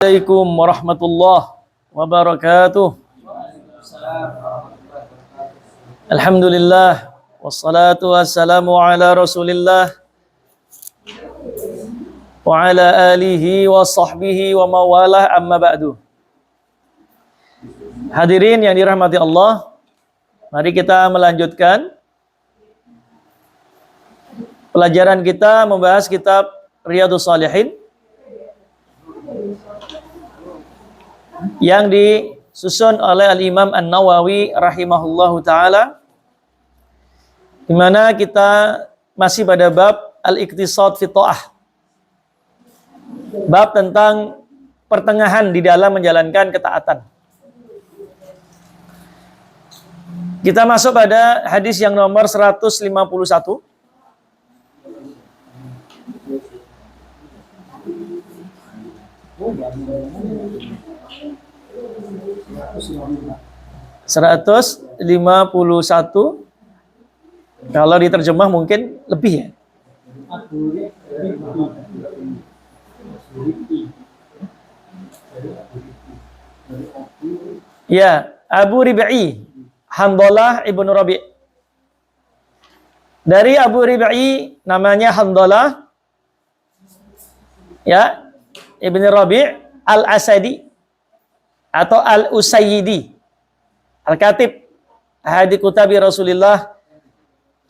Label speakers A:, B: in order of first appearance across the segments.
A: Assalamualaikum warahmatullahi wabarakatuh. Alhamdulillah wassalatu wassalamu ala Rasulillah wa ala alihi wa sahbihi wa mawalah, amma ba'du. Hadirin yang dirahmati Allah, mari kita melanjutkan pelajaran kita membahas kitab Riyadhus Shalihin yang disusun oleh Al-Imam An-Nawawi rahimahullahu ta'ala, di mana kita masih pada bab Al-Iqtisad fi Ta'ah, bab tentang pertengahan di dalam menjalankan ketaatan. Kita masuk pada hadis yang nomor 151. Seratus 151. Kalau diterjemah mungkin lebih ya. Ya, Abu Rib'i, Handalah ibnu Rabi'. Dari Abu Rib'i namanya Handalah ya ibnu Rabi' Al-Asadi atau Al-Usayyidi, Al-Katib Ahadi Kutabi Rasulullah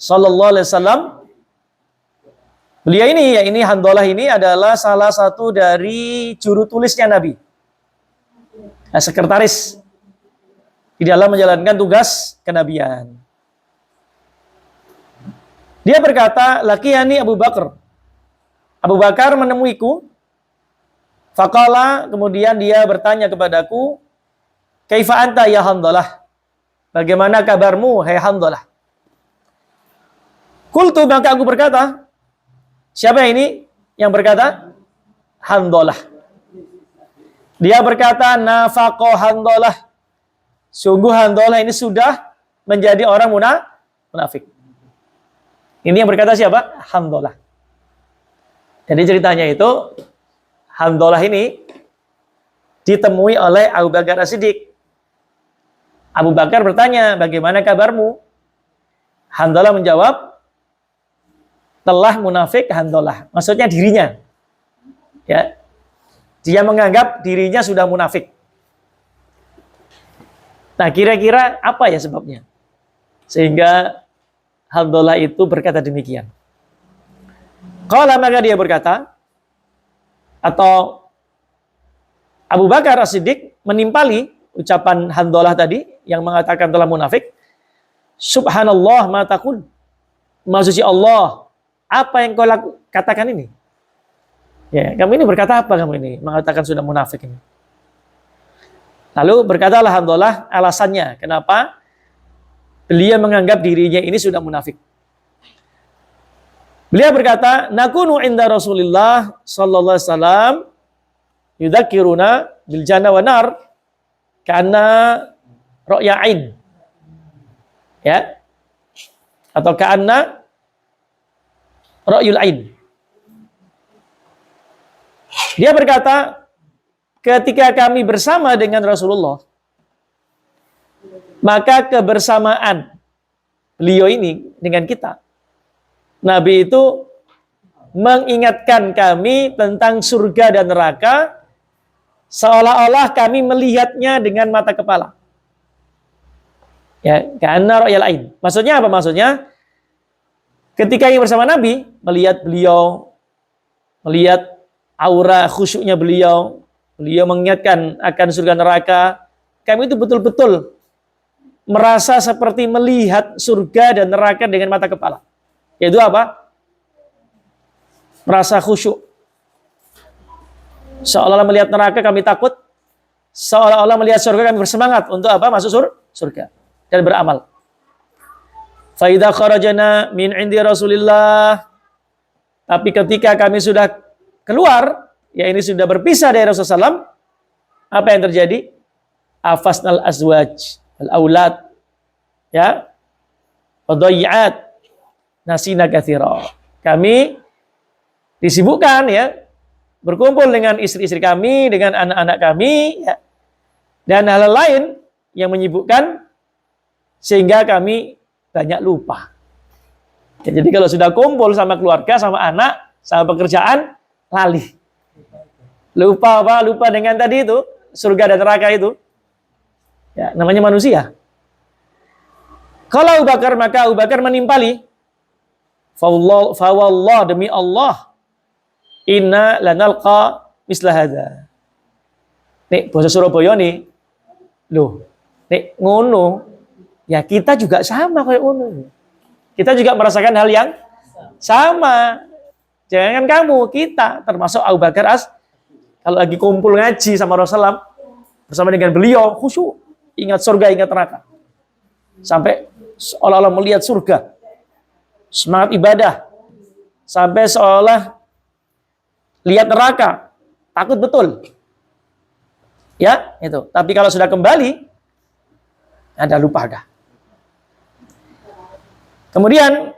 A: sallallahu alaihi wasallam. Beliau ini, ya ini Handalah ini adalah salah satu dari juru tulisnya Nabi, sekretaris di dalam menjalankan tugas kenabian. Dia berkata, "Laqiyani Abu Bakar." Abu Bakar menemuiku. Faqala, kemudian dia bertanya kepadaku, "Kaifa anta ya Handalah?" Bagaimana kabarmu, hai Handalah? Qultu, maka aku berkata, siapa ini yang berkata? Handalah. Dia berkata, "Nafaqo Handalah." Sungguh Handalah ini sudah menjadi orang munafik. Ini yang berkata siapa? Handalah. Jadi ceritanya itu, Handalah ini ditemui oleh Abu Bakar As-Siddiq. Abu Bakar bertanya, "Bagaimana kabarmu?" Handalah menjawab, "Telah munafik Handalah." Maksudnya dirinya. Ya. Dia menganggap dirinya sudah munafik. Nah, kira-kira apa ya sebabnya? Sehingga Handalah itu berkata demikian. Qala, maka dia berkata, atau Abu Bakar As-Siddiq menimpali ucapan Handalah tadi yang mengatakan telah munafik. Subhanallah ma taqul. Maha suci Allah, apa yang kau katakan ini? Ya, kamu ini berkata apa kamu ini? Mengatakan sudah munafik ini. Lalu berkatalah Handalah alasannya kenapa beliau menganggap dirinya ini sudah munafik. Beliau berkata, "Nakunu inda Rasulillah sallallahu alaihi wasallam yudzakiruna bil jannah wa nar karena ra'ya ain." Ya. Atau karena ra'yul ain. Dia berkata, ketika kami bersama dengan Rasulullah, maka kebersamaan beliau ini dengan kita, Nabi itu mengingatkan kami tentang surga dan neraka seolah-olah kami melihatnya dengan mata kepala. Ya, karena ra'yal ain. Maksudnya apa? Maksudnya ketika ini bersama Nabi, melihat beliau, melihat aura khusyuknya beliau mengingatkan akan surga neraka, kami itu betul-betul merasa seperti melihat surga dan neraka dengan mata kepala. Yaitu apa? Merasa khusyuk. Seolah-olah melihat neraka kami takut, seolah-olah melihat surga kami bersemangat untuk apa? Masuk surga dan beramal. Fa idza kharajna min indi Rasulillah. Tapi ketika kami sudah keluar, ya ini sudah berpisah dari Rasulullah SAW, apa yang terjadi? Afasnal azwaj, al-aulad, ya, wadayat, nasina katsira. Kami disibukkan ya berkumpul dengan istri-istri kami, dengan anak-anak kami, ya, dan hal lain yang menyibukkan sehingga kami banyak lupa. Ya, jadi kalau sudah kumpul sama keluarga, sama anak, sama pekerjaan, lali. Lupa apa? Lupa dengan tadi itu, surga dan neraka itu. Ya, namanya manusia. Kalau Abu Bakar, maka Abu Bakar menimpali. Fawallah, demi Allah, inna lanalqa misla hadza. Nek bahasa Surabaya nih, loh, nek ngono, ya kita juga sama kayak ngono. Kita juga merasakan hal yang sama. Jangan kamu, kita, termasuk Abu Bakar kalau lagi kumpul ngaji sama Rasulullah, bersama dengan beliau, khusyuk, ingat surga, ingat neraka. Sampai seolah-olah melihat surga, semangat ibadah, sampai seolah lihat neraka, takut betul. Ya, itu. Tapi kalau sudah kembali, Anda lupa dah. Kemudian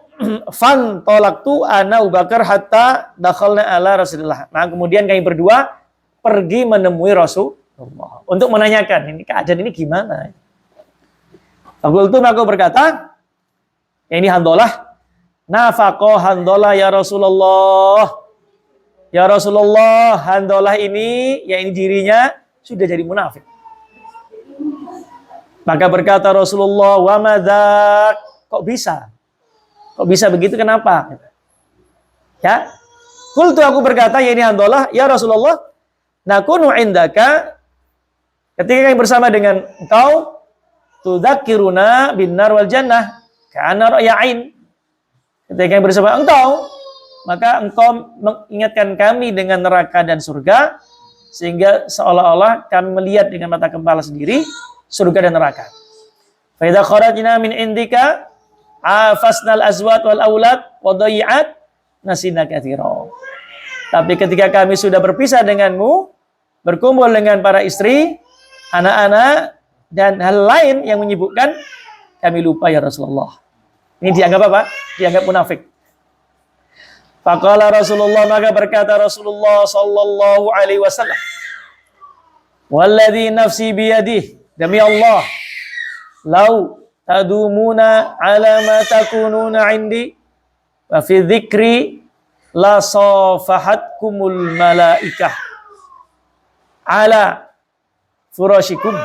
A: fan tolaktu ana Abu Bakar hatta dakhalna ala Rasulullah. Nah, kemudian kami berdua pergi menemui Rasulullah untuk menanyakan ini keadaan ini gimana. Fakultu aku berkata, ini Handolah, nafaqo Handolah ya Rasulullah. Ya Rasulullah, Handolah ini, ya ini dirinya sudah jadi munafik. Maka berkata Rasulullah, wa madzak, kok bisa? Kok bisa begitu, kenapa? Ya, kultu aku berkata, ya ini Handolah, ya Rasulullah, nakunu indaka, ketika kami bersama dengan engkau, tudzakiruna binnar wal jannah kana ra'yain. Ketika kami bersama engkau, maka engkau mengingatkan kami dengan neraka dan surga, sehingga seolah-olah kami melihat dengan mata kepala sendiri surga dan neraka. Fa idza kharajna min indika afasnal azwat wal aulad wa dhayi'at nasina katsira. Tapi ketika kami sudah berpisah denganmu, berkumpul dengan para istri, anak-anak, dan hal lain yang menyibukkan, kami lupa ya Rasulullah. Ini dianggap apa? Dianggap munafik. Faqala Rasulullah, maka berkata Rasulullah sallallahu alaihi wasallam, walladzi nafsi biyadihi, demi Allah, lau tadumuna ala ma takununa indi wa fi dzikri la safahatkumul malaikah ala furashikum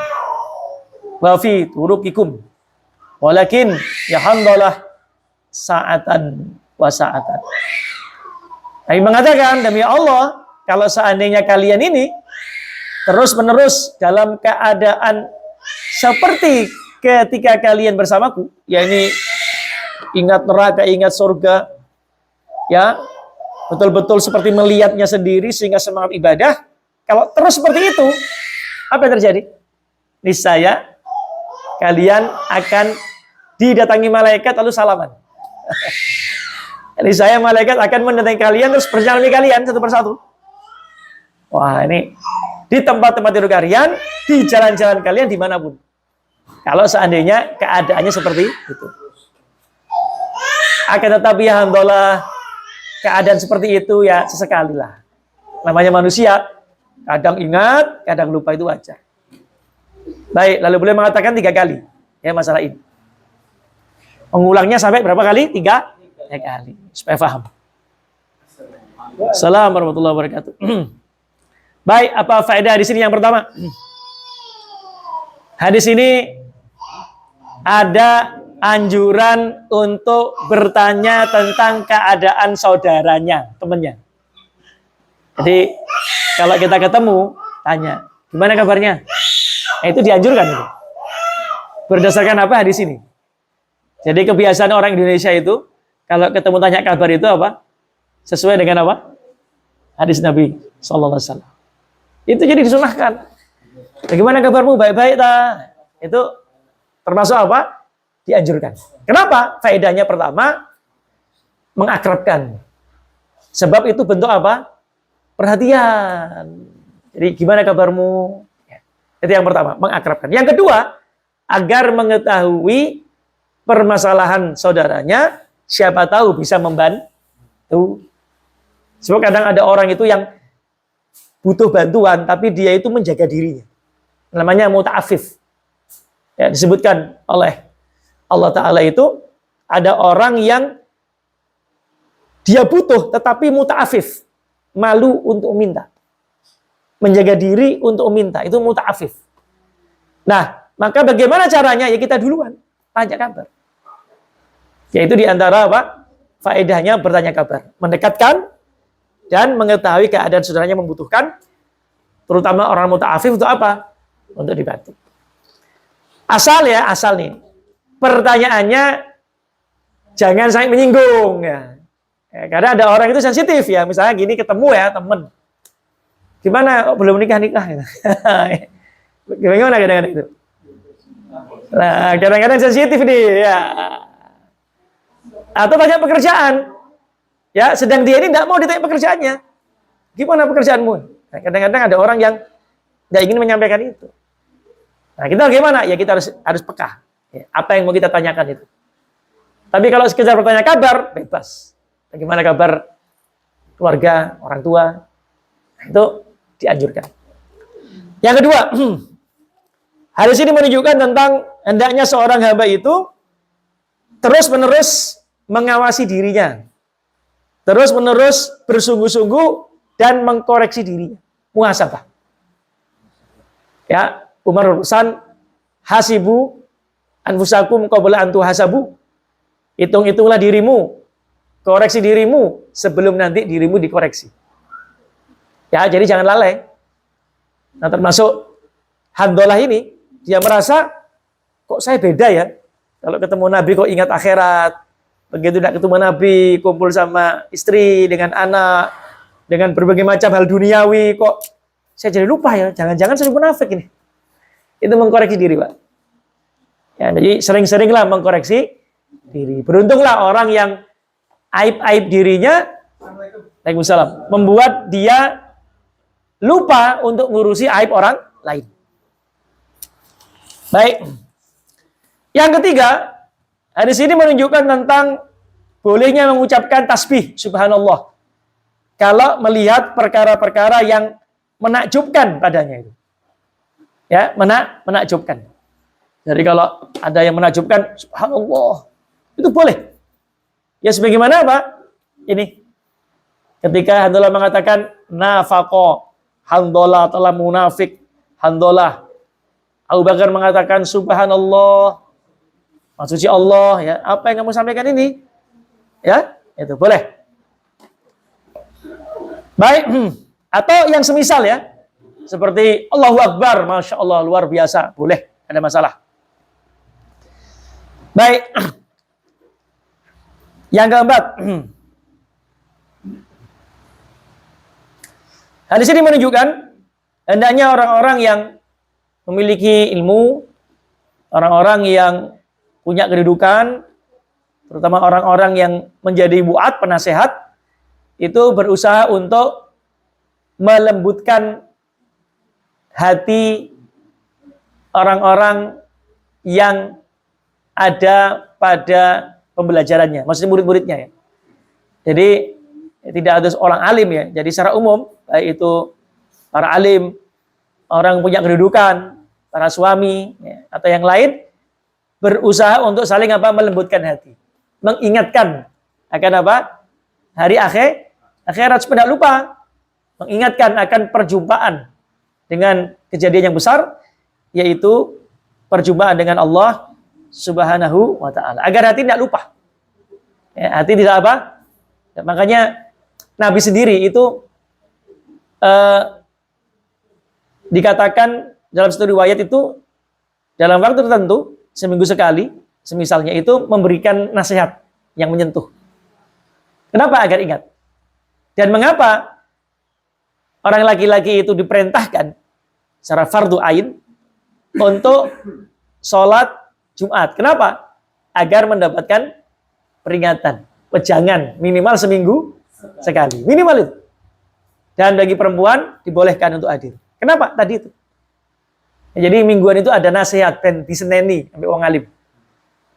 A: wa fi turuqikum walakin ya Handalah sa'atan wa sa'atan. Kami mengatakan, demi Allah, kalau seandainya kalian ini terus-menerus dalam keadaan seperti ketika kalian bersamaku, yakni ingat neraka, ingat surga, ya, betul-betul seperti melihatnya sendiri sehingga semangat ibadah, kalau terus seperti itu, apa yang terjadi? Niscaya kalian akan didatangi malaikat lalu salaman. Niscaya malaikat akan mendatangi kalian terus berjalan dengan kalian satu persatu. Wah, ini di tempat-tempat tidur kalian, di jalan-jalan kalian dimanapun. Kalau seandainya keadaannya seperti itu. Akan tetapi ya Handalah, keadaan seperti itu ya sesekali lah. Namanya manusia, kadang ingat, kadang lupa, itu wajar. Baik, lalu boleh mengatakan 3 kali ya masalah ini. Mengulangnya sampai berapa kali? 3 kali. Supaya paham. Assalamualaikum warahmatullahi wabarakatuh. Baik, apa faedah hadis ini yang pertama? Hadis ini ada anjuran untuk bertanya tentang keadaan saudaranya, temannya. Jadi kalau kita ketemu, tanya, gimana kabarnya? Nah, itu dianjurkan itu. Berdasarkan apa hadis ini? Jadi kebiasaan orang Indonesia itu kalau ketemu tanya kabar itu apa? Sesuai dengan apa? Hadis Nabi sallallahu alaihi wasallam. Itu jadi disunahkan. Bagaimana kabarmu? Baik-baik ta? Itu termasuk apa? Dianjurkan. Kenapa? Faedahnya pertama mengakrabkan. Sebab itu bentuk apa? Perhatian. Jadi gimana kabarmu? Itu yang pertama, mengakrabkan. Yang kedua, agar mengetahui permasalahan saudaranya, siapa tahu bisa membantu. Sebab kadang ada orang itu yang butuh bantuan, tapi dia itu menjaga dirinya. Namanya muta'afif. Ya, disebutkan oleh Allah Ta'ala itu, ada orang yang dia butuh, tetapi muta'afif. Malu untuk minta. Menjaga diri untuk minta. Itu muta'afif. Nah, maka bagaimana caranya? Ya kita duluan. Tanya kabar. Yaitu diantara apa? Faedahnya bertanya kabar. Mendekatkan dan mengetahui keadaan saudaranya membutuhkan. Terutama orang muta'afif untuk apa? Untuk dibantu. Asal nih. Pertanyaannya jangan sampai menyinggung. Ya, karena ada orang itu sensitif ya. Misalnya gini ketemu ya temen. Gimana? Oh, belum nikah. Ya. Gimana kadang-kadang itu? Nah, kadang-kadang sensitif nih. Ya. Atau banyak pekerjaan. Ya, sedang dia ini tidak mau ditanya pekerjaannya. Gimana pekerjaanmu? Nah, kadang-kadang ada orang yang tidak ingin menyampaikan itu. Nah, kita bagaimana? Ya kita harus peka. Ya, apa yang mau kita tanyakan itu. Tapi kalau sekedar bertanya kabar, bebas. Bagaimana kabar keluarga, orang tua? Nah, itu dianjurkan. Yang kedua, hadis ini menunjukkan tentang hendaknya seorang hamba itu terus-menerus mengawasi dirinya. Terus-menerus bersungguh-sungguh dan mengkoreksi dirinya. Muhasabah. Ya, Umar berurusan hasibu anfusakum qabla an tuhasabu. Hitung-hitunglah dirimu, koreksi dirimu sebelum nanti dirimu dikoreksi. Ya, jadi jangan lalai. Nah, termasuk Handolah ini, dia merasa kok saya beda ya. Kalau ketemu Nabi kok ingat akhirat. Begitu tidak ketemu Nabi, kumpul sama istri, dengan anak, dengan berbagai macam hal duniawi, kok saya jadi lupa ya. Jangan-jangan saya munafik ini. Itu mengkoreksi diri, Pak. Ya, jadi sering-seringlah mengkoreksi diri. Beruntunglah orang yang aib-aib dirinya, Waalaikumsalam, membuat dia lupa untuk ngurusi aib orang lain. Baik. Yang ketiga, hadis ini menunjukkan tentang bolehnya mengucapkan tasbih, subhanallah, kalau melihat perkara-perkara yang menakjubkan padanya itu. Ya, menakjubkan. Jadi kalau ada yang menakjubkan, subhanallah, itu boleh. Ya sebagaimana apa? Ini. Ketika Handolah mengatakan, nafaqo, Handolah telah munafik, Handolah. Abu Bakar mengatakan, subhanallah, maksudnya Allah, ya. Apa yang kamu sampaikan ini? Ya, itu boleh. Baik. Atau yang semisal ya. Seperti Allahu Akbar, Masya Allah, luar biasa. Boleh, ada masalah. Baik. Yang keempat. Hadis ini menunjukkan hendaknya orang-orang yang memiliki ilmu, orang-orang yang punya kedudukan, terutama orang-orang yang menjadi buat, penasehat, itu berusaha untuk melembutkan hati orang-orang yang ada pada pembelajarannya, maksudnya murid-muridnya ya. Jadi tidak ada orang alim ya. Jadi secara umum, baik itu para alim, orang punya kedudukan, para suami ya, atau yang lain, berusaha untuk saling apa? Melembutkan hati, mengingatkan akan apa? Hari akhirat supaya tidak lupa, mengingatkan akan perjumpaan dengan kejadian yang besar, yaitu perjumpaan dengan Allah Subhanahu wa ta'ala, agar hati tidak lupa ya, hati tidak apa ya, makanya Nabi sendiri itu dikatakan dalam satu riwayat itu dalam waktu tertentu seminggu sekali semisalnya itu memberikan nasihat yang menyentuh. Kenapa? Agar ingat. Dan mengapa orang laki-laki itu diperintahkan secara fardu ain untuk sholat Jumat? Kenapa? Agar mendapatkan peringatan, wejangan minimal seminggu sekali, minimal itu. Dan bagi perempuan dibolehkan untuk hadir. Kenapa? Tadi itu. Ya, jadi mingguan itu ada nasihat dan diseneni sampai orang alim,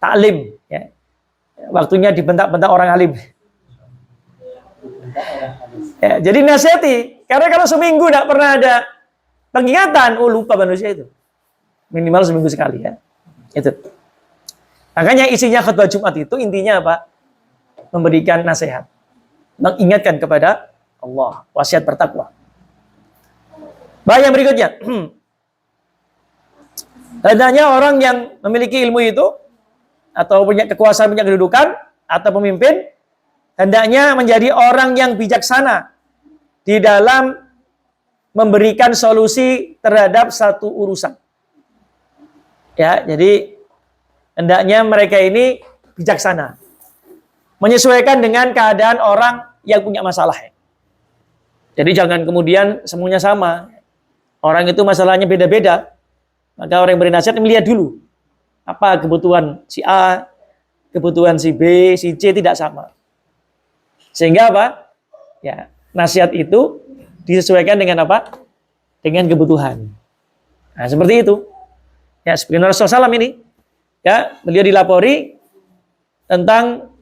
A: taklim. Ya. Waktunya dibentak-bentak orang alim. Ya, jadi nasihati. Karena kalau seminggu tidak pernah ada pengingatan, lupa manusia itu. Minimal seminggu sekali ya. Itu. Makanya isinya khutbah Jumat itu intinya apa? Memberikan nasihat. Mengingatkan kepada Allah. Wasiat bertakwa. Baik, yang berikutnya. Hendaknya orang yang memiliki ilmu itu, atau punya kekuasaan, punya kedudukan, atau pemimpin, hendaknya menjadi orang yang bijaksana di dalam memberikan solusi terhadap satu urusan. Ya, jadi hendaknya mereka ini bijaksana, menyesuaikan dengan keadaan orang yang punya masalah. Jadi jangan kemudian semuanya sama. Orang itu masalahnya beda-beda. Maka orang yang beri nasihat melihat dulu apa kebutuhan si A, kebutuhan si B, si C tidak sama. Sehingga apa? Ya, nasihat itu disesuaikan dengan apa? Dengan kebutuhan. Nah, seperti itu. Ya, seperti Rasulullah SAW ini, ya, beliau dilapori tentang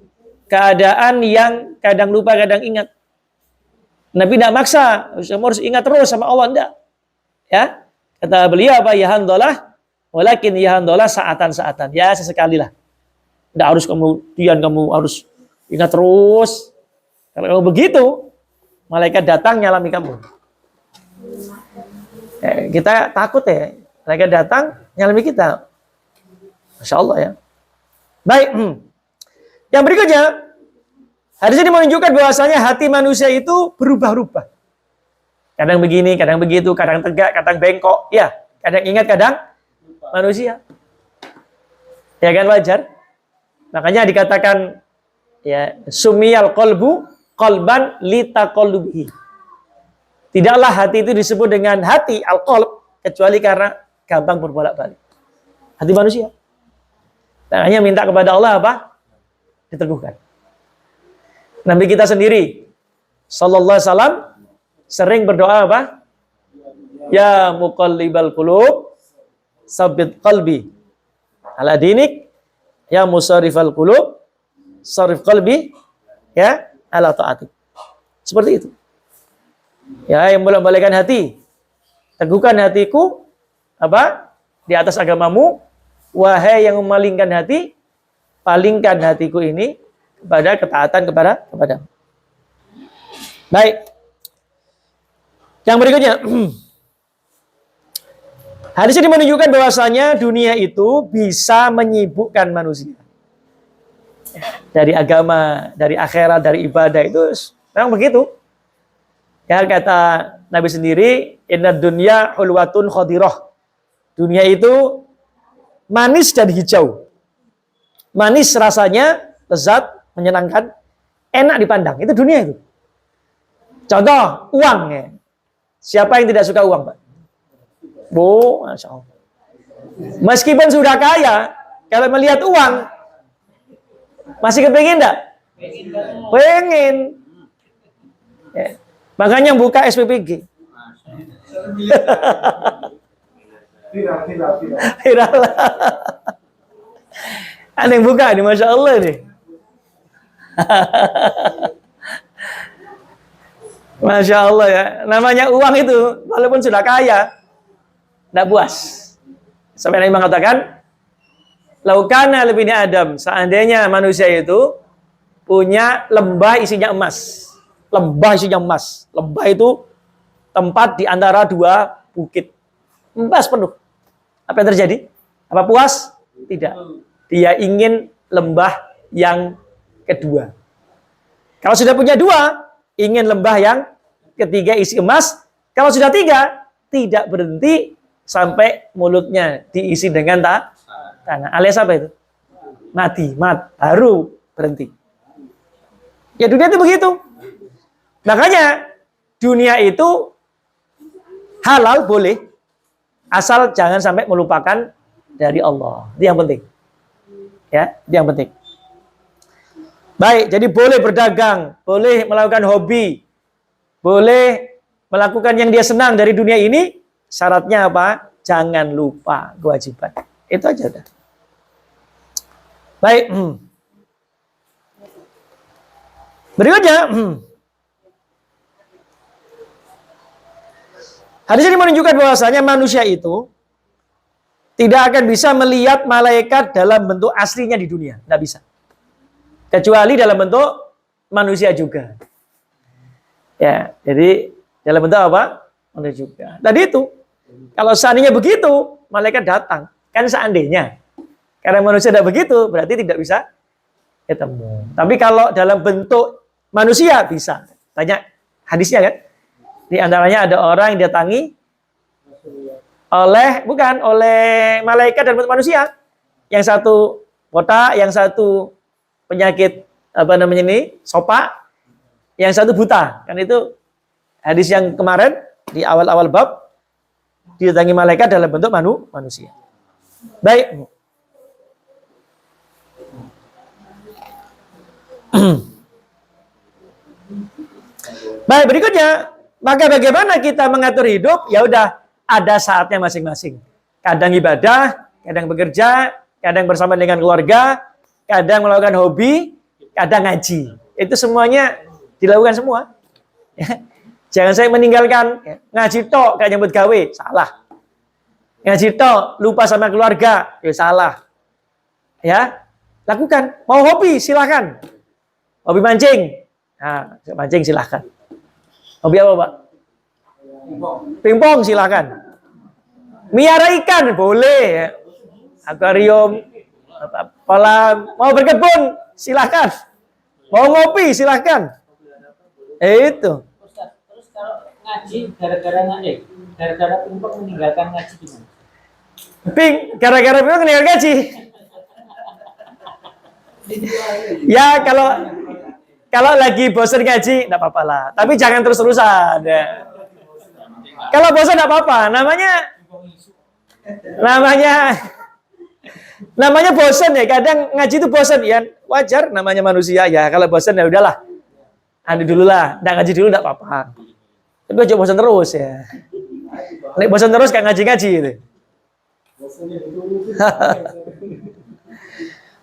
A: keadaan yang kadang lupa, kadang ingat. Nabi tidak maksa, harus ingat terus sama Allah, enggak. Ya, kata beliau apa? Ya handalah, walakin ya handalah saatan-saatan. Ya, sesekali lah. Tidak harus kamu harus ingat terus. Kalau begitu, malaikat datang nyalami kamu. Ya, kita takut ya. Malaikat datang nyalami kita. Masya Allah ya. Baik. Yang berikutnya, hadis ini menunjukkan bahwasanya hati manusia itu berubah-ubah. Kadang begini, kadang begitu, kadang tegak, kadang bengkok. Ya, kadang ingat, kadang manusia. Ya kan, wajar. Makanya dikatakan ya, sumiyal qalbu qalban litaqallubihi. Tidaklah hati itu disebut dengan hati al-qalb kecuali karena gampang berbolak-balik. Hati manusia. Makanya minta kepada Allah apa? Diteguhkan. Nabi kita sendiri sallallahu alaihi wasallam sering berdoa apa? Ya muqallibal qulub sabbit qalbi ala dinik, ya musarrifal qulub sarif qalbi ya ala taatik. Seperti itu. Ya, yang bolak-balikan hati. Teguhkan hatiku apa? Di atas agamamu. Wahai yang memalingkan hati, palingkan hatiku ini kepada ketaatan kepada. Baik. Yang berikutnya. Hadis ini menunjukkan bahwasanya dunia itu bisa menyibukkan manusia. Dari agama, dari akhirat, dari ibadah itu memang begitu. Ya, kata Nabi sendiri, inna dunya hulwatun khadirah. Dunia itu manis dan hijau. Manis rasanya, lezat, menyenangkan, enak dipandang. Itu dunia itu. Contoh, uang ya. Siapa yang tidak suka uang, Pak? Bu, Masya Allah. Meskipun sudah kaya, kalau melihat uang, masih kepingin enggak? Pengen. Ya. Makanya buka SPPG. Viral. Ada yang buka nih, Masya Allah nih. Masya Allah ya. Namanya uang itu, walaupun sudah kaya, tidak puas. Sampai Nabi mengatakan, laukana lebihnya Adam, seandainya manusia itu punya lembah isinya emas. Lembah isinya emas. Lembah itu tempat di antara dua bukit. Emas penuh. Apa yang terjadi? Apa puas? Tidak. Dia ingin lembah yang kedua. Kalau sudah punya dua, ingin lembah yang ketiga isi emas. Kalau sudah tiga, tidak berhenti sampai mulutnya diisi dengan tanah. Alias apa itu? Mati, baru berhenti. Ya dunia itu begitu. Makanya dunia itu halal boleh, asal jangan sampai melupakan dari Allah. Itu yang penting. Ya, itu yang penting. Baik, jadi boleh berdagang, boleh melakukan hobi, boleh melakukan yang dia senang dari dunia ini. Syaratnya apa? Jangan lupa kewajiban. Itu aja udah. Baik. Berikutnya. Hadis ini menunjukkan bahwasanya manusia itu tidak akan bisa melihat malaikat dalam bentuk aslinya di dunia. Tidak bisa. Kecuali dalam bentuk manusia juga. Ya, jadi dalam bentuk apa? Manusia juga. Tadi itu, kalau seandainya begitu, malaikat datang. Kan seandainya. Karena manusia tidak begitu, berarti tidak bisa ketemu. Tapi kalau dalam bentuk manusia, bisa. Banyak hadisnya kan? Di antaranya ada orang yang didatangi oleh malaikat dan manusia. Yang satu botak, yang satu penyakit sopak, yang satu buta. Kan itu hadis yang kemarin di awal-awal bab, didatangi malaikat dalam bentuk manusia. Baik. Baik, berikutnya, maka bagaimana kita mengatur hidup? Ya udah, ada saatnya masing-masing. Kadang ibadah, kadang bekerja, kadang bersama dengan keluarga, kadang melakukan hobi, kadang ngaji. Itu semuanya dilakukan semua. Ya. Jangan saya meninggalkan ngaji tok kayak nyambut gawe, salah. Ngaji tok lupa sama keluarga, ya salah. Ya, lakukan. Mau hobi silahkan. Hobi mancing, nah, mancing silahkan. Hobi apa, Pak? Pingpong silahkan. Miara ikan boleh. Ya. Akuarium, mau berkebun silahkan. Mau ngopi silahkan. Itu.
B: Terus kalau ngaji gara-gara pingpong meninggalkan ngaji gimana?
A: Gara-gara pingpong meninggalkan ngaji. Ya kalau lagi bosan ngaji, enggak apa-apa lah. Tapi jangan terus-terusan. Ya. Kalau bosan enggak apa-apa. Namanya bosan ya. Kadang ngaji itu bosan ya. Wajar namanya manusia ya. Kalau bosan ya udahlah. Andi dulu lah. Enggak ngaji dulu enggak apa-apa. Tapi aja bosan terus ya. Nek bosan terus kayak ngaji-ngaji gitu.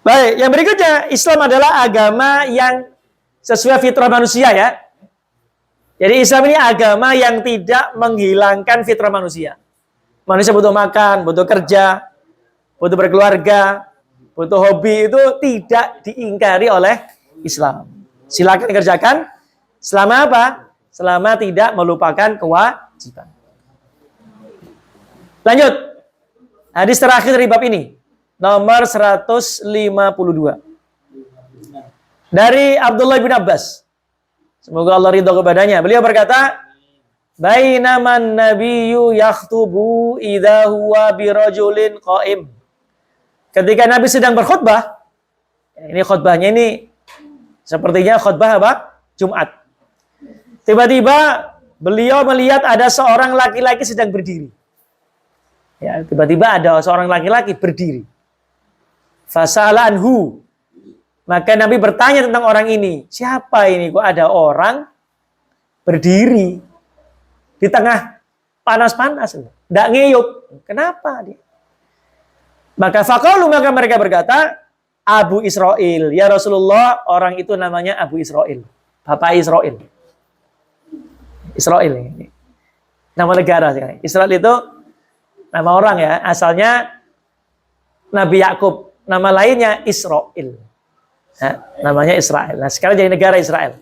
A: Baik, yang berikutnya, Islam adalah agama yang sesuai fitrah manusia ya. Jadi Islam ini agama yang tidak menghilangkan fitrah manusia. Manusia butuh makan, butuh kerja, butuh berkeluarga, butuh hobi, itu tidak diingkari oleh Islam. Silakan kerjakan. Selama apa? Selama tidak melupakan kewajiban. Lanjut. Hadis terakhir dari bab ini. Nomor 152. Dari Abdullah bin Abbas. Semoga Allah ridha kepadanya. Beliau berkata, "Bainaman nabiyyu yakhtubu idza huwa birajulin qa'im." Ketika Nabi sedang berkhutbah, ini khutbahnya ini sepertinya khutbah apa? Jumat. Tiba-tiba beliau melihat ada seorang laki-laki sedang berdiri. Ya, tiba-tiba ada seorang laki-laki berdiri. Fasala anhu. Maka Nabi bertanya tentang orang ini. Siapa ini? Kok ada orang berdiri di tengah panas-panas? Tidak ngeyup. Kenapa dia? Maka mereka berkata, Abu Israil. Ya Rasulullah, orang itu namanya Abu Israil. Bapak Israil. Israil ini. Nama negara. Israil itu nama orang ya. Asalnya Nabi Yakub. Nama lainnya Israel. Nah, namanya Israel. Nah, sekarang jadi negara Israel.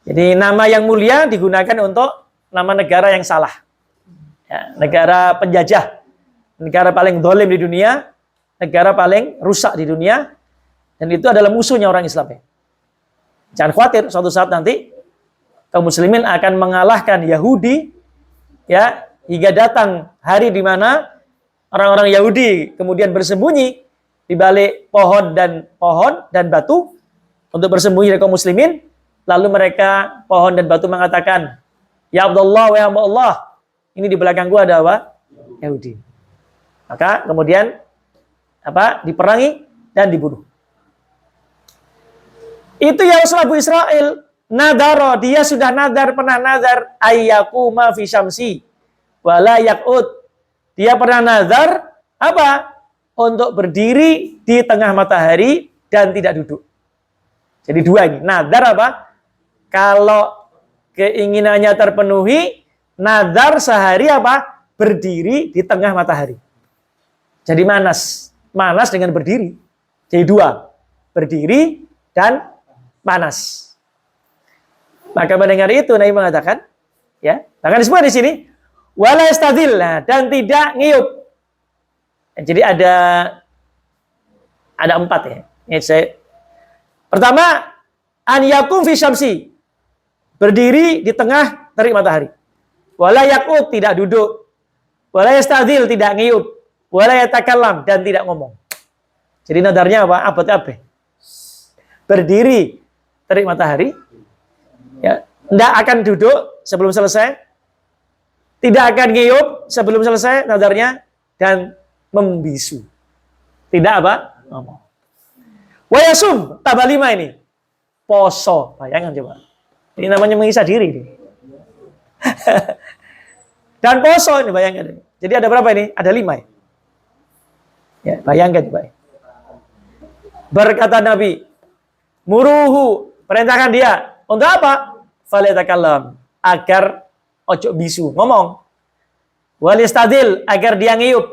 A: Jadi nama yang mulia digunakan untuk nama negara yang salah. Ya, negara penjajah. Negara paling dolim di dunia. Negara paling rusak di dunia. Dan itu adalah musuhnya orang Islam. Jangan khawatir, suatu saat nanti kaum muslimin akan mengalahkan Yahudi. Ya, hingga datang hari di mana orang-orang Yahudi kemudian bersembunyi di balik pohon dan batu untuk bersembunyi dari kaum muslimin, lalu mereka pohon dan batu mengatakan, "Ya Abdullah, ya Allah, ini di belakangku ada apa? Yahudi." Maka kemudian diperangi dan dibunuh. Itu ya Abu Israil nadaro, dia sudah pernah nadar ayyakuma fi syamsi wala yaqud. Dia pernah nazar apa? Untuk berdiri di tengah matahari dan tidak duduk. Jadi dua ini. Nazar apa? Kalau keinginannya terpenuhi, nazar sehari apa? Berdiri di tengah matahari. Jadi manas. Manas dengan berdiri. Jadi dua. Berdiri dan panas. Maka mendengar itu Nabi mengatakan, ya, bahkan disebut di sini, wala yastadil, dan tidak ngiyup. Jadi ada 4 ya. Ini saya. Pertama, an yakum fi syamsi. Berdiri di tengah terik matahari. Wala yaqut, tidak duduk. Wala yastadil, tidak ngiyup. Wala yatakallam, dan tidak ngomong. Jadi nadarnya apa? Apa? Berdiri terik matahari, ya, tidak akan duduk sebelum selesai, tidak akan ngiyup sebelum selesai nadarnya, dan membisu. Tidak apa? Ngomong. Wayasum, tambah 5 ini. Poso. Bayangkan coba. Ini namanya mengisah diri. Nih. Dan poso ini, bayangkan. Jadi ada berapa ini? Ada 5 ya. Ya, bayangkan coba. Berkata Nabi, muruhu, perintahkan dia. Untuk apa? Falyatakallam, agar ojo bisu, ngomong. Wal yastadil, agar dia ngiyup.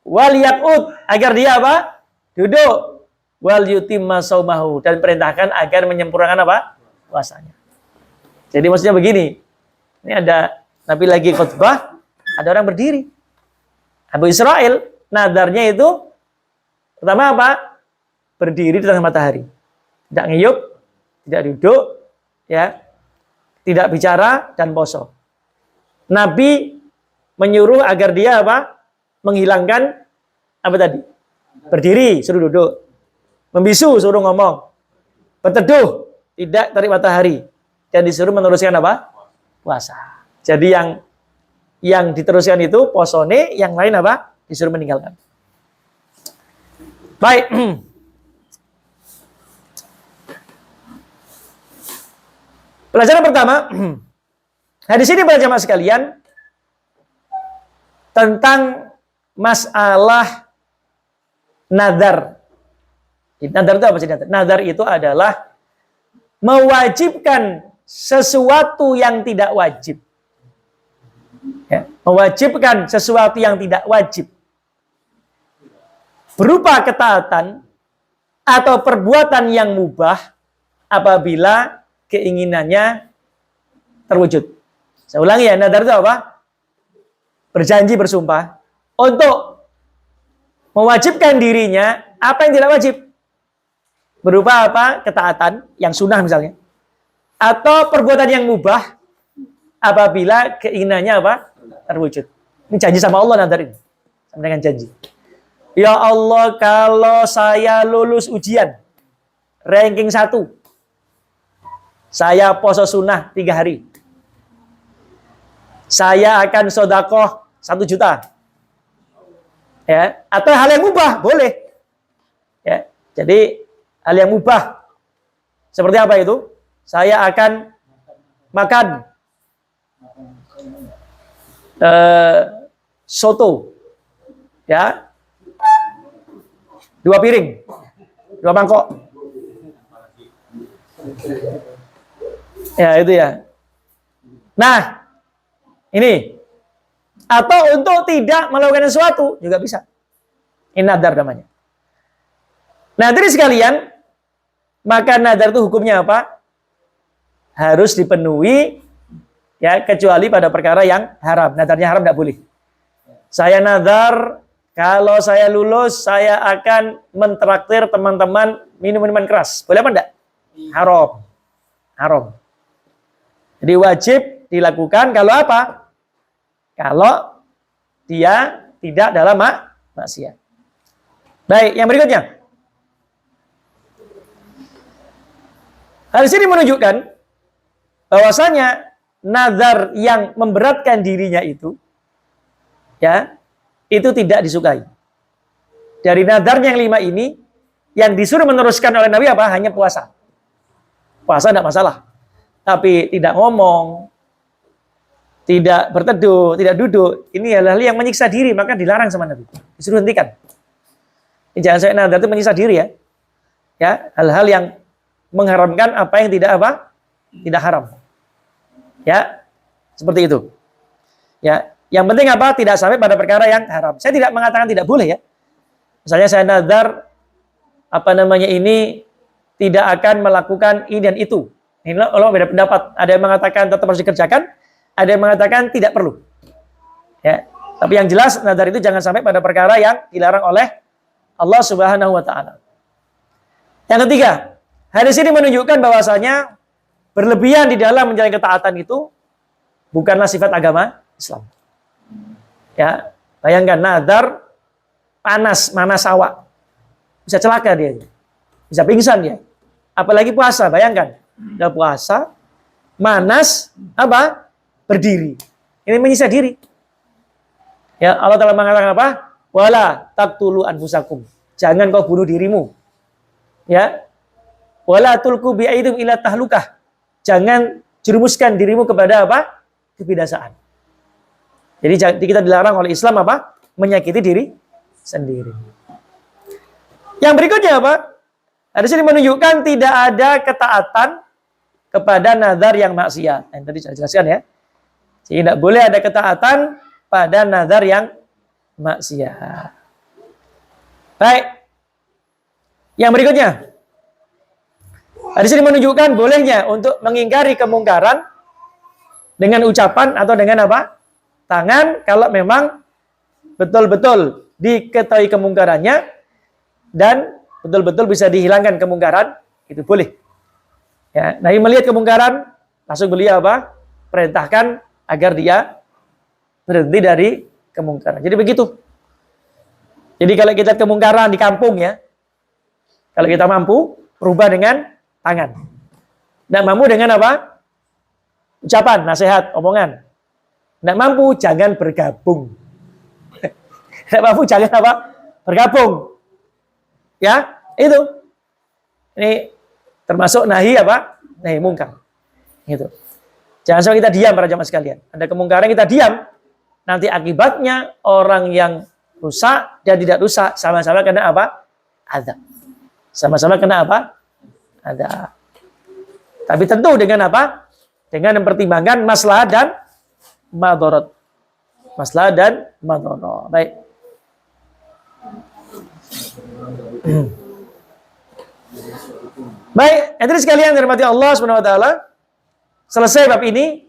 A: Wal yaqut, agar dia apa? Duduk. Wal yutimma saumahu, dan perintahkan agar menyempurnakan apa? Puasanya. Jadi maksudnya begini. Ini ada Nabi lagi khutbah, ada orang berdiri. Abu Israel, nadarnya itu pertama apa? Berdiri di tengah matahari. Tidak ngiyup, tidak duduk, ya. Tidak bicara dan poso. Nabi menyuruh agar dia apa? Menghilangkan apa tadi? Berdiri, suruh duduk. Membisu, suruh ngomong. Berteduh, tidak terik matahari. Dan disuruh meneruskan apa? Puasa. Jadi yang diteruskan itu posone, yang lain apa? Disuruh meninggalkan. Baik. Pelajaran pertama, hadis ini para jamaah sekalian tentang masalah nadar. Nadar itu apa sih nadar? Nadar itu adalah mewajibkan sesuatu yang tidak wajib. Ya, mewajibkan sesuatu yang tidak wajib. Berupa ketaatan atau perbuatan yang mubah apabila keinginannya terwujud. Saya ulangi ya, nadar itu apa? Berjanji, bersumpah untuk mewajibkan dirinya apa yang tidak wajib. Berupa apa? Ketaatan, yang sunnah misalnya. Atau perbuatan yang mubah apabila keinginannya apa? Terwujud. Ini janji sama Allah nadar ini. Sama dengan janji. Ya Allah, kalau saya lulus ujian ranking 1, saya poso sunnah 3 hari. Saya akan sodakoh 1 juta. Ya, atau hal yang mubah, boleh. Ya, jadi hal yang mubah. Seperti apa itu? Saya akan makan soto. Ya. 2 piring. 2 mangkok. Ya, itu ya. Nah, ini. Atau untuk tidak melakukan sesuatu juga bisa. Ini nadar namanya. Nah, jadi sekalian, maka nadar itu hukumnya apa? Harus dipenuhi, ya, kecuali pada perkara yang haram. Nadarnya haram tidak boleh. Saya nadar, kalau saya lulus, saya akan mentraktir teman-teman minum minuman keras. Boleh apa enggak? Haram. Haram. Jadi wajib dilakukan kalau apa? Kalau dia tidak dalam maksiat. Baik, yang berikutnya. Hadis ini menunjukkan bahwasanya nazar yang memberatkan dirinya itu, ya, itu tidak disukai. Dari nazarnya yang 5 ini, yang disuruh meneruskan oleh Nabi apa? Hanya puasa. Puasa tidak masalah. Tapi tidak ngomong, tidak berteduh, tidak duduk. Ini adalah hal yang menyiksa diri, maka dilarang sama Nabi. Disuruh hentikan. Jangan sampai nazar itu menyiksa diri ya. Ya, hal-hal yang mengharamkan apa yang tidak apa? Tidak haram. Ya, seperti itu. Ya, yang penting apa? Tidak sampai pada perkara yang haram. Saya tidak mengatakan tidak boleh ya. Misalnya saya nazar ini tidak akan melakukan ini dan itu. Ini Allah beda pendapat. Ada yang mengatakan tetap harus dikerjakan, ada yang mengatakan tidak perlu. Ya, tapi yang jelas nazar itu jangan sampai pada perkara yang dilarang oleh Allah Subhanahu wa taala. Yang ketiga, hadis ini menunjukkan bahwasanya berlebihan di dalam menjalani ketaatan itu bukanlah sifat agama Islam. Ya, bayangkan nazar panas awak. Bisa celaka dia. Bisa pingsan dia. Apalagi puasa, bayangkan. Udah puasa, manas, berdiri. Ini menyiksa diri. Ya, Allah Ta'ala mengatakan apa? Wala taqtulu anfusakum. Jangan kau bunuh dirimu. Ya. Wala tulqu bi'aidim ila tahlukah. Jangan jerumuskan dirimu kepada apa? Kebinasaan. Jadi kita dilarang oleh Islam apa? Menyakiti diri sendiri. Yang berikutnya apa? Hadis ini menunjukkan tidak ada ketaatan kepada nazar yang maksiat. Yang tadi saya jelaskan ya. Jadi tidak boleh ada ketaatan pada nazar yang maksiat. Baik. Yang berikutnya. Hadis ini menunjukkan bolehnya untuk mengingkari kemungkaran dengan ucapan atau dengan apa? Tangan kalau memang betul-betul diketahui kemungkarannya dan betul-betul bisa dihilangkan kemungkaran, itu boleh. Ya, Nabi melihat kemungkaran, langsung beliau apa? Perintahkan agar dia berhenti dari kemungkaran. Jadi begitu. Jadi kalau kita kemungkaran di kampung ya, kalau kita mampu berubah dengan tangan. Tidak mampu dengan apa? Ucapan, nasihat, omongan. Tidak mampu, jangan bergabung. Tidak mampu, jangan apa? Bergabung. Ya, itu. Ini termasuk nahi apa? Nahi mungkar. Gitu. Jangan sampai kita diam para jamaah sekalian. Ada kemungkaran kita diam, nanti akibatnya orang yang rusak dan tidak rusak sama-sama kena apa? Azab. Sama-sama kena apa? Azab. Tapi tentu dengan apa? Dengan mempertimbangkan maslahat dan madarat. Maslahat dan madarat. Baik. Baik, hadirin sekalian dirahmati Allah Subhanahu wa taala. Selesai bab ini.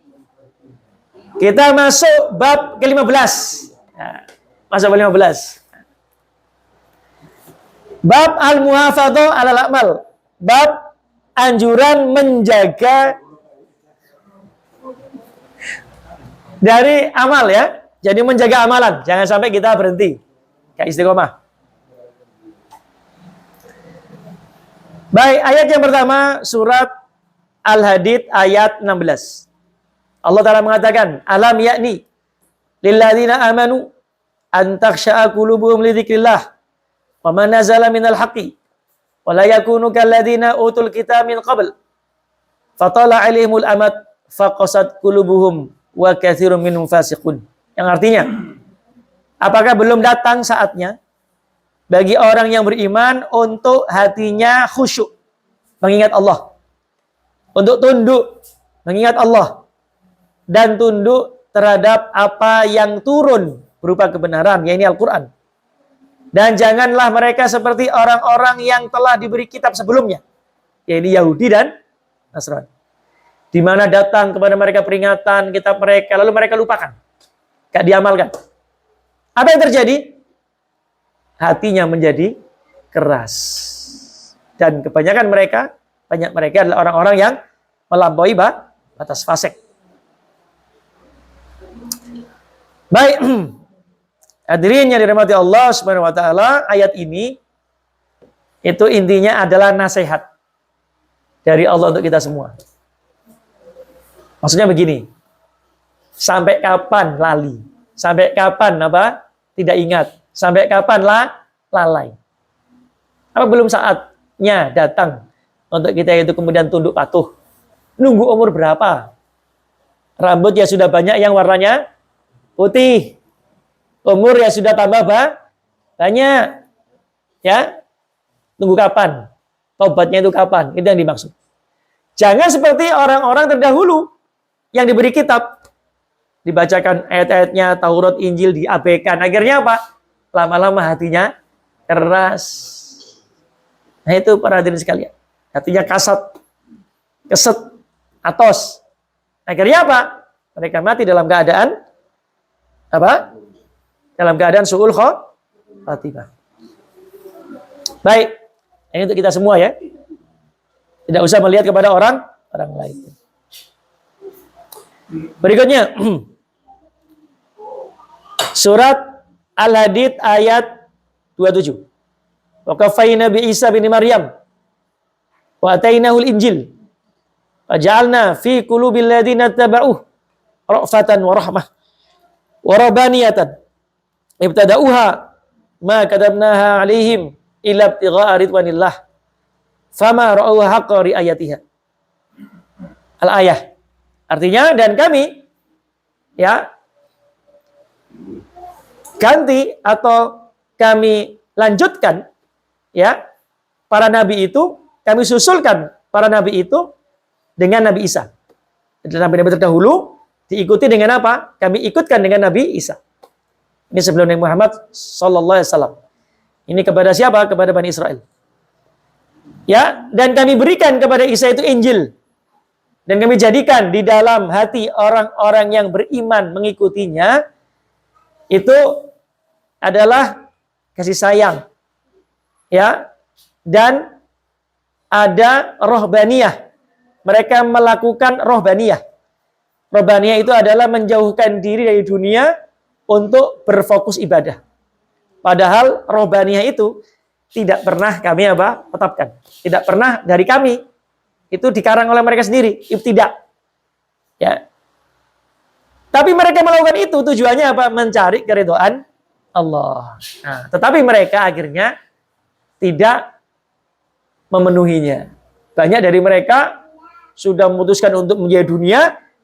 A: Kita masuk bab ke-15. Nah, masuk bab 15. Bab al-muhafadzah 'alal a'mal. Bab anjuran menjaga dari amal ya. Jadi menjaga amalan, jangan sampai kita berhenti. Kayak istiqomah. Baik, ayat yang pertama surat Al-Hadid ayat 16. Allah Ta'ala mengatakan, alam yakni lilladzina amanu an takhsha'a qulubuhum li dzikrillah wa ma nazala minal haqqi wa la yakunu kalladzina utul kitaba min qabl fatala 'alaihimul amad faqasat qulubuhum wa katsirun minhum fasiqun. Yang artinya, apakah belum datang saatnya bagi orang yang beriman untuk hatinya khusyuk mengingat Allah, untuk tunduk mengingat Allah, dan tunduk terhadap apa yang turun berupa kebenaran, yaitu Al-Quran. Dan janganlah mereka seperti orang-orang yang telah diberi kitab sebelumnya, yaitu Yahudi dan Nasrani, di mana datang kepada mereka peringatan kitab mereka, lalu mereka lupakan, gak diamalkan. Apa yang terjadi? Hatinya menjadi keras. Dan kebanyakan mereka adalah orang-orang yang melampaui batas fasik. Baik. Hadirin yang dirahmati Allah Subhanahu wa taala, ayat ini itu intinya adalah nasihat dari Allah untuk kita semua. Maksudnya begini. Sampai kapan lali? Sampai kapan tidak ingat? Sampai kapan lalai? Apa belum saatnya datang untuk kita itu kemudian tunduk patuh? Nunggu umur berapa? Rambut ya sudah banyak yang warnanya putih. Umur ya sudah tambah banyak. Ya. Tunggu kapan? Tobatnya itu kapan? Itu yang dimaksud. Jangan seperti orang-orang terdahulu yang diberi kitab. dibacakan ayat-ayatnya Taurat, Injil, diabaikan. Akhirnya apa? Lama-lama hatinya keras. Nah itu para hadirin sekalian. Hatinya kasat, keset, atos. Akhirnya apa? Mereka mati dalam keadaan apa? Dalam keadaan su'ul khatimah. Baik. Ini untuk kita semua ya. Tidak usah melihat kepada orang lain. Berikutnya. Surat Al-Hadid ayat 27. Wa kafaina bi Isa bin Maryam wa atainahul Injil wa ja'alna fi qulubil ladzina tabauh ra'fatan wa rahmah wa rabbaniyatan ibtada'uha ma katabnaha 'alaihim illa ibtigha'a ridwanillah fama ra'awha haqqa ri'ayatiha. Al-ayah. Artinya dan kami ya ganti atau kami lanjutkan ya para nabi itu, kami susulkan para nabi itu dengan Nabi Isa. Jadi nabi-nabi terdahulu diikuti dengan apa? Kami ikutkan dengan Nabi Isa. Ini sebelum Nabi Muhammad sallallahu alaihi wasallam. Ini kepada siapa? Kepada Bani Israel. Ya, dan kami berikan kepada Isa itu Injil. Dan kami jadikan di dalam hati orang-orang yang beriman mengikutinya itu adalah kasih sayang. Ya. Dan ada rohbaniyah. Mereka melakukan rohbaniyah. Rohbaniyah itu adalah menjauhkan diri dari dunia untuk berfokus ibadah. Padahal rohbaniyah itu tidak pernah kami tetapkan. Tidak pernah dari kami. Itu dikarang oleh mereka sendiri, ibtidak. Ya. Tapi mereka melakukan itu tujuannya apa? Mencari keridhaan Allah. Nah, tetapi mereka akhirnya tidak memenuhinya. Banyak dari mereka sudah memutuskan untuk menjadi dunia,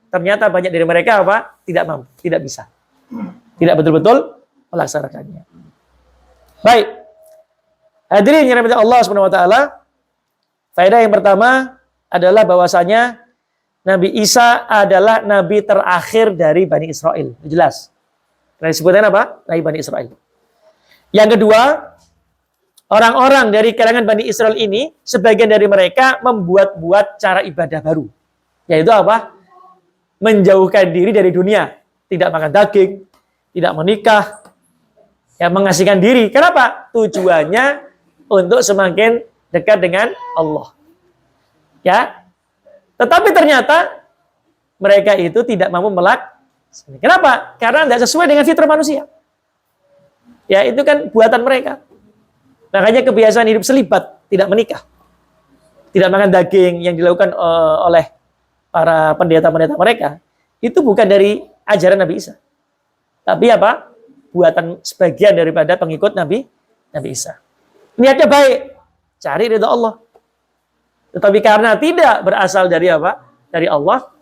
A: ternyata banyak dari mereka tidak mampu, tidak bisa. Tidak betul-betul melaksanakannya. Baik. Hadirin yang dirahmati Allah Subhanahu wa taala, faedah yang pertama adalah bahwasanya Nabi Isa adalah nabi terakhir dari Bani Israel. Jelas. Karena disebutkan apa? Nabi Bani Israel. Yang kedua, orang-orang dari kalangan Bani Israel ini, sebagian dari mereka membuat-buat cara ibadah baru. Yaitu apa? Menjauhkan diri dari dunia. Tidak makan daging, tidak menikah, ya mengasihkan diri. Kenapa? Tujuannya untuk semakin dekat dengan Allah. Ya, tetapi ternyata mereka itu tidak mampu melaksanakan. Kenapa? Karena tidak sesuai dengan fitrah manusia. Ya, itu kan buatan mereka. Makanya kebiasaan hidup selibat, tidak menikah, tidak makan daging yang dilakukan oleh para pendeta-pendeta mereka, itu bukan dari ajaran Nabi Isa. Tapi apa? Buatan sebagian daripada pengikut Nabi Isa. Niatnya baik, cari ridha Allah. Tetapi karena tidak berasal dari apa? Dari Allah,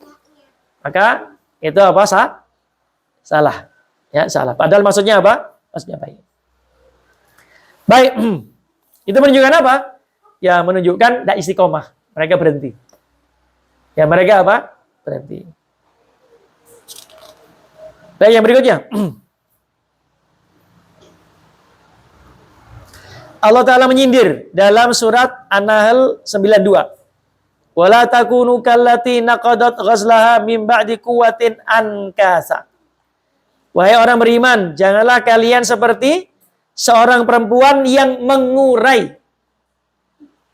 A: maka itu salah. Ya, salah. Padahal maksudnya apa? Maksudnya baik. Baik. Itu menunjukkan apa? Ya, menunjukkan tidak istiqomah. Mereka berhenti. Ya, mereka apa? Berhenti. Baik, yang berikutnya. Allah Ta'ala menyindir dalam surat An-Nahl 92. Wala takunu kallati naqadat ghazlaha min ba'di quwwatin ankasa. Wahai orang beriman, janganlah kalian seperti seorang perempuan yang mengurai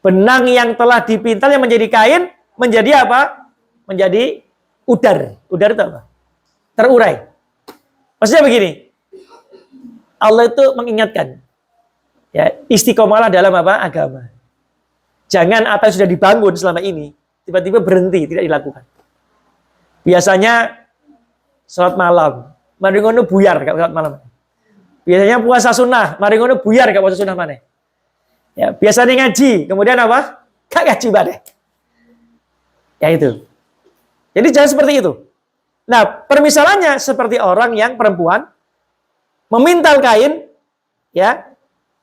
A: benang yang telah dipintal yang menjadi kain, menjadi apa? Menjadi udar. Udar itu apa? Terurai. Maksudnya begini. Allah itu mengingatkan. Ya, istiqomahlah dalam apa? Agama. Jangan apa yang sudah dibangun selama ini tiba-tiba berhenti, tidak dilakukan. Biasanya sholat malam, mari ngono buyar gak sholat malam. Biasanya puasa sunnah, mari ngono buyar gak puasa sunnah mana. Ya, biasanya ngaji, kemudian apa? Gak ngaji mana. Ya itu. Jadi jangan seperti itu. Nah, permisalannya seperti orang yang perempuan memintal kain, ya,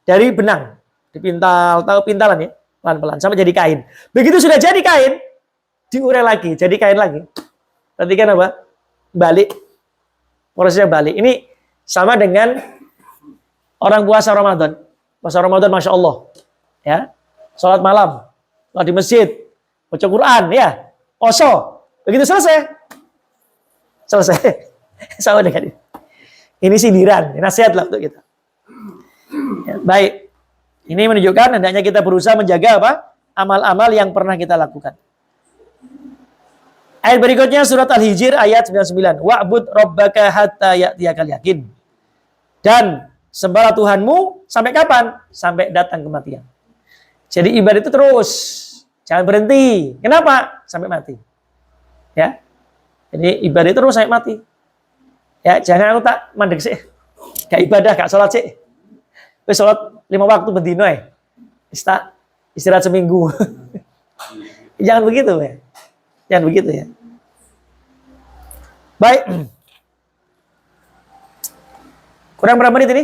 A: dari benang, dipintal, tahu pintalan ya, pelan-pelan sampai jadi kain. Begitu sudah jadi kain, diurai lagi, jadi kain lagi. Berarti kan apa? Balik prosesnya balik. Ini sama dengan orang puasa Ramadan. Puasa Ramadan, Masya Allah. Ya, sholat malam, sholat di masjid, baca Quran, ya, poso. Begitu selesai. Sama dengan ini. Ini sindiran, nasihat lah untuk kita. Ya, baik. Ini menunjukkan hendaknya kita berusaha menjaga apa? Amal-amal yang pernah kita lakukan. Ayat berikutnya surat Al-Hijr ayat 99. Wa'bud rabbaka hatta ya'tiyakal yakin. Dan sembahlah Tuhanmu sampai kapan? Sampai datang kematian. Jadi ibadah itu terus, jangan berhenti. Kenapa? Sampai mati. Ya. Jadi ibadah itu terus sampai mati. Ya, jangan aku tak mandek sih. Gak ibadah, gak sholat sih. Wis sholat 5 waktu bendino ya. Istirahat seminggu. Jangan begitu ya. Jangan begitu ya. Baik. Kurang berapa menit ini?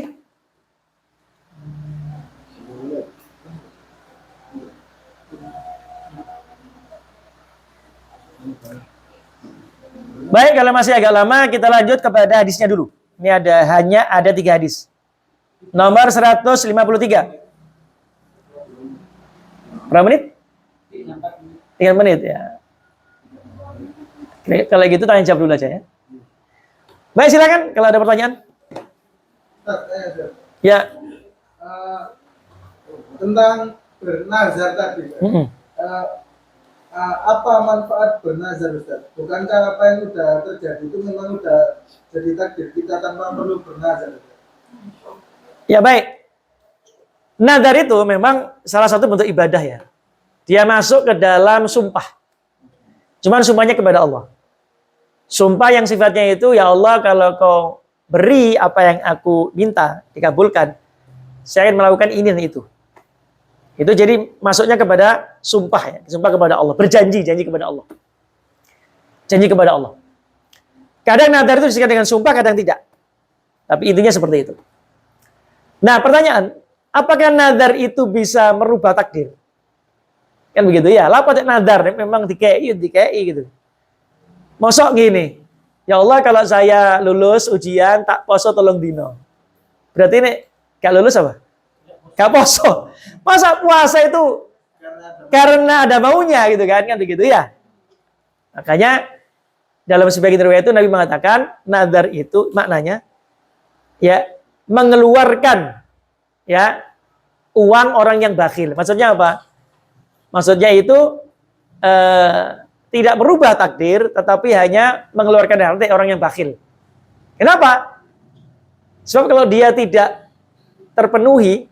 A: Baik, kalau masih agak lama kita lanjut kepada hadisnya dulu. Ini hanya ada 3 hadis. Nomor 153. Berapa menit? 3 menit ya. Oke, kalau gitu tanya jawab dulu aja ya. Baik, silakan kalau ada pertanyaan. Ya.
C: Tentang bernazar tadi. Apa manfaat bernazar, Ustaz? Bukankah apa yang sudah terjadi itu memang sudah jadi takdir kita tanpa perlu bernazar?
A: Ya baik. Nazar itu memang salah satu bentuk ibadah ya. Dia masuk ke dalam sumpah. Cuman sumpahnya kepada Allah. Sumpah yang sifatnya itu, ya Allah kalau kau beri apa yang aku minta, dikabulkan, saya akan melakukan ini dan itu. Itu jadi masuknya kepada sumpah ya. Sumpah kepada Allah. Berjanji, janji kepada Allah. Janji kepada Allah. Kadang nazar itu disebut dengan sumpah, kadang tidak. Tapi intinya seperti itu. Nah pertanyaan, apakah nazar itu bisa merubah takdir? Kan begitu ya. Lah pakai nazar memang dikei gitu. Mosok gini, ya Allah kalau saya lulus ujian tak poso tolong dino. Berarti ini gak lulus apa? Gak poso. Masa puasa itu karena ada maunya gitu kan begitu ya. Makanya dalam sebagian riwayat itu Nabi mengatakan nazar itu maknanya ya mengeluarkan ya uang orang yang bakhil. Maksudnya apa? Maksudnya itu tidak merubah takdir, tetapi hanya mengeluarkan harta orang yang bakhil. Kenapa? Sebab kalau dia tidak terpenuhi,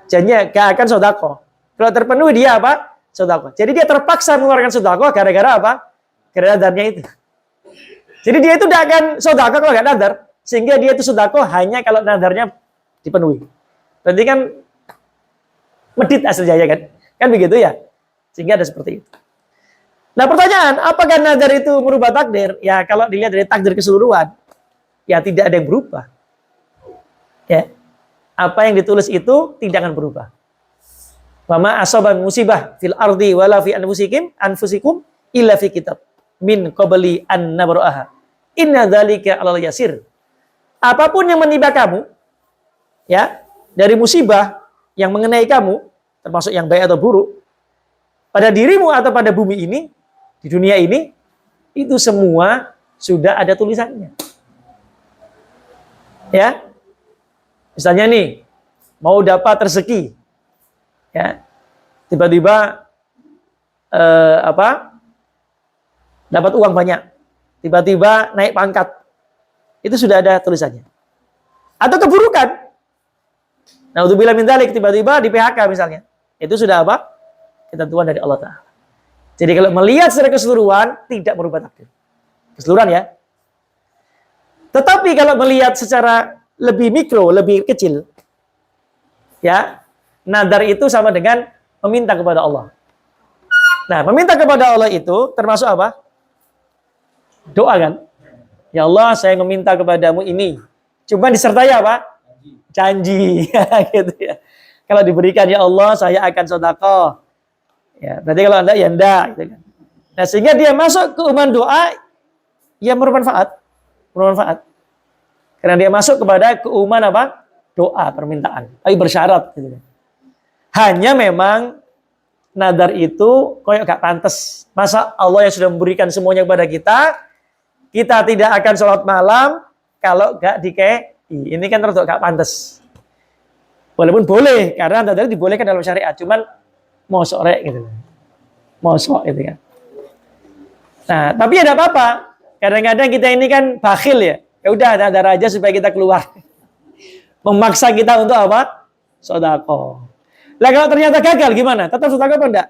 A: janjinya gak akan sodako. Kalau terpenuhi dia apa? Sodako. Jadi dia terpaksa mengeluarkan sodako gara-gara apa? Gara-gara nadarnya itu. Jadi dia itu tidak akan sodako kalau gak nadar. Sehingga dia itu sodako hanya kalau nadarnya dipenuhi. Berarti kan medit asal jaya kan? Kan begitu ya? Sehingga ada seperti itu. Nah pertanyaan, apakah nazar itu merubah takdir? Ya kalau dilihat dari takdir keseluruhan, ya tidak ada yang berubah. Ya, apa yang ditulis itu tidak akan berubah. Wama asaban musibah fil ardi wala fi anfusikum illa fi kitab min qabli an nabra'aha. Inna dzalika 'alal yasir. Apapun yang menimpa kamu, ya dari musibah yang mengenai kamu, termasuk yang baik atau buruk, pada dirimu atau pada bumi ini, di dunia ini, itu semua sudah ada tulisannya. Ya, misalnya nih, mau dapat rezeki, ya, tiba-tiba dapat uang banyak, tiba-tiba naik pangkat, itu sudah ada tulisannya. Atau keburukan, nah untuk bila min dzalik, tiba-tiba di PHK misalnya, itu sudah apa? Ketentuan dari Allah Ta'ala. Jadi kalau melihat secara keseluruhan, tidak merubah takdir. Keseluruhan ya. Tetapi kalau melihat secara lebih mikro, lebih kecil, ya, nadar itu sama dengan meminta kepada Allah. Nah, meminta kepada Allah itu termasuk apa? Doa kan? Ya Allah, saya meminta kepadamu ini. Cuma disertai apa? Janji. Gitu ya. Kalau diberikan, ya Allah, saya akan sedekah. Ya, berarti kalau Anda ya enggak gitu kan. Nah, sehingga dia masuk ke umum doa yang bermanfaat. Bermanfaat. Karena dia masuk kepada keumuman apa? Doa, permintaan. Tapi bersyarat. Gitu. Hanya memang nadar itu koyok gak pantas. Masa Allah yang sudah memberikan semuanya kepada kita tidak akan sholat malam kalau gak dikei. Ini kan terus gak pantas. Walaupun boleh, karena nadar dibolehkan dalam syariat. Cuman mosok rek gitu. Mosok gitu kan. Nah, tapi ya tidak apa-apa. Kadang-kadang kita ini kan bakhil ya. Ya udah nadar aja supaya kita keluar. Memaksa kita untuk apa? Sedekah. Lah kalau ternyata gagal gimana? Tetap sedekah apa enggak?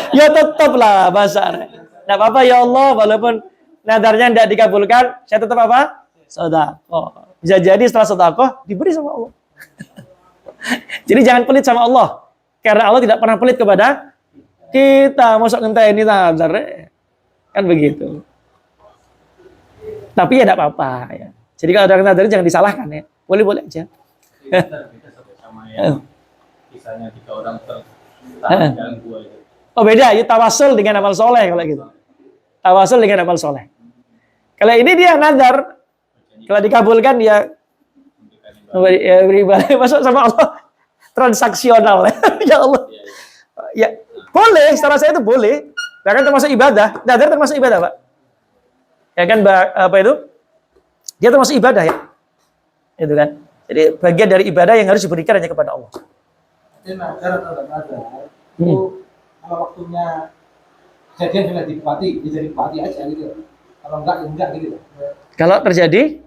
A: Ya tetap lah masa. Enggak apa-apa ya Allah, walaupun nadarnya enggak dikabulkan, saya tetap apa? Sedekah. Bisa jadi setelah sedekah diberi sama Allah. Jadi jangan pelit sama Allah. Karena Allah tidak pernah pelit kepada kita. Masuk ngenteni nazar. Kan begitu. Tapi ya enggak apa-apa ya. Jadi kalau ada nadar jangan disalahkan ya. Boleh-boleh aja.
D: Kita sama yang kisahnya 3 orang tertahan dalam gua itu.
A: Oh beda, itu tawasul dengan amal soleh kalau gitu. Tawasul dengan amal soleh. Kalau ini dia nadar, kalau dikabulkan dia beribadah masuk sama Allah transaksional. Ya Allah. Ya boleh, secara saya itu boleh. Bahkan termasuk ibadah. Nadar termasuk ibadah, Pak. Ya kan apa itu? Dia termasuk ibadah ya. Itu kan. Jadi bagian dari ibadah yang harus diberikan hanya kepada Allah.
C: Jadi nazar atau tidak nazar itu kalau waktunya kejadian sudah dipati, jadi pati aja gitu. Kalau enggak, ya enggak gitu.
A: Kalau terjadi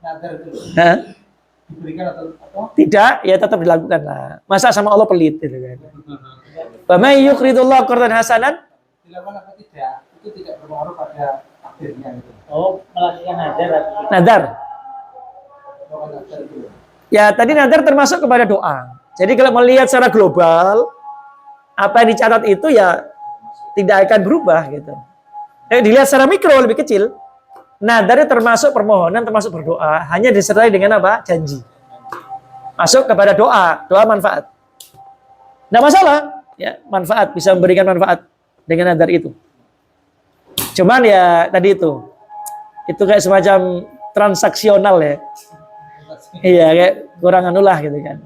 C: Nazar itu diberikan atau apa?
A: tidak, ya tetap dilakukan lah. Masa sama Allah pelit gitu kan. Wa may yuqridullahu qardan hasanan
C: Dilakukan apa tidak? Itu tidak berpengaruh pada takdirnya gitu.
B: Oh, melakukan nazar.
A: nadar.
C: Melakukan nazar itu.
A: Ya tadi nadar termasuk kepada doa. Jadi kalau melihat secara global apa yang dicatat itu ya tidak akan berubah gitu. Dilihat secara mikro lebih kecil. Nadarnya termasuk permohonan, termasuk berdoa. Hanya disertai dengan apa? Janji. Masuk kepada doa manfaat. Tidak masalah, ya manfaat bisa memberikan manfaat dengan nadar itu. Cuman ya tadi itu kayak semacam transaksional ya. Iya kayak kurang anulah gitu kan.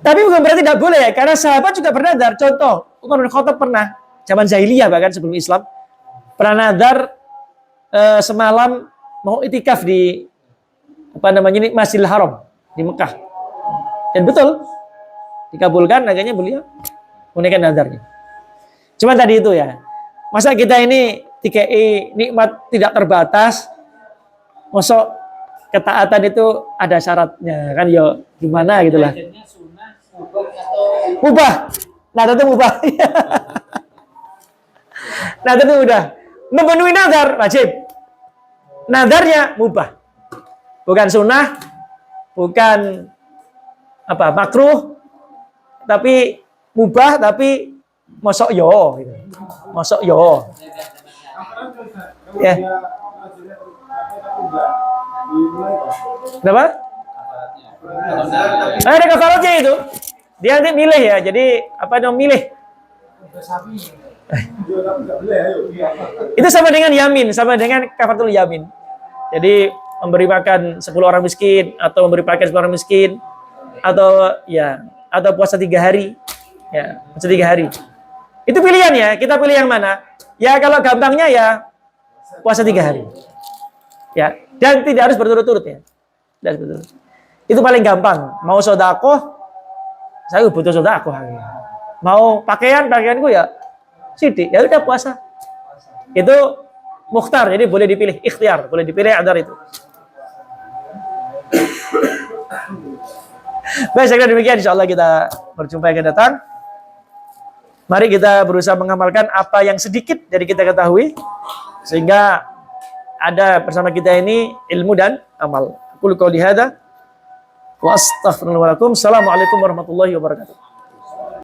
A: Tapi bukan berarti tidak boleh ya, karena sahabat juga bernadar. Contoh, Umar bin Khattab pernah zaman jahiliyah bahkan sebelum Islam pernah nadar semalam mau itikaf di ini Masjidil Haram di Mekah. Dan betul dikabulkan, akhirnya beliau menunaikan nadarnya. Cuma tadi itu ya. Masa kita ini TKI nikmat tidak terbatas. Masa ketaatan itu ada syaratnya kan ya gimana gitu lah.
B: Nadarnya sunnah, mubah atau
A: Mubah. Nadar itu mubah. Nadar itu udah memenuhi nadar wajib. Nadarnya mubah. Bukan sunnah, bukan apa makruh, tapi mubah, tapi mosok yo gitu. Mosok yo. Ya. Kenapa? Ada kafaratnya itu. Dia nanti milih ya. Jadi apa namanya milih? Itu sama dengan yamin, sama dengan kafaratul yamin. Jadi memberi makan 10 orang miskin atau memberi pakaian 10 orang miskin atau ya atau puasa 3 hari. Ya, puasa 3 hari. Itu pilihan ya, kita pilih yang mana? Ya kalau gampangnya ya puasa 3 hari. Ya, dan tidak harus berturut-turut ya. Tidak harus berturut. Itu paling gampang. Mau sedekah, saya butuh sedekah. Mau pakaianku ya sidik. Ya udah puasa. Itu mukhtar, jadi boleh dipilih, ikhtiar, boleh dipilih adar itu. Baik, saya kira demikian. Insyaallah kita berjumpa yang akan datang. Mari kita berusaha mengamalkan apa yang sedikit dari kita ketahui sehingga ada bersama kita ini ilmu dan amal. Qul qouli hadza wa astaghfirullahaladzim. Assalamualaikum warahmatullahi wabarakatuh.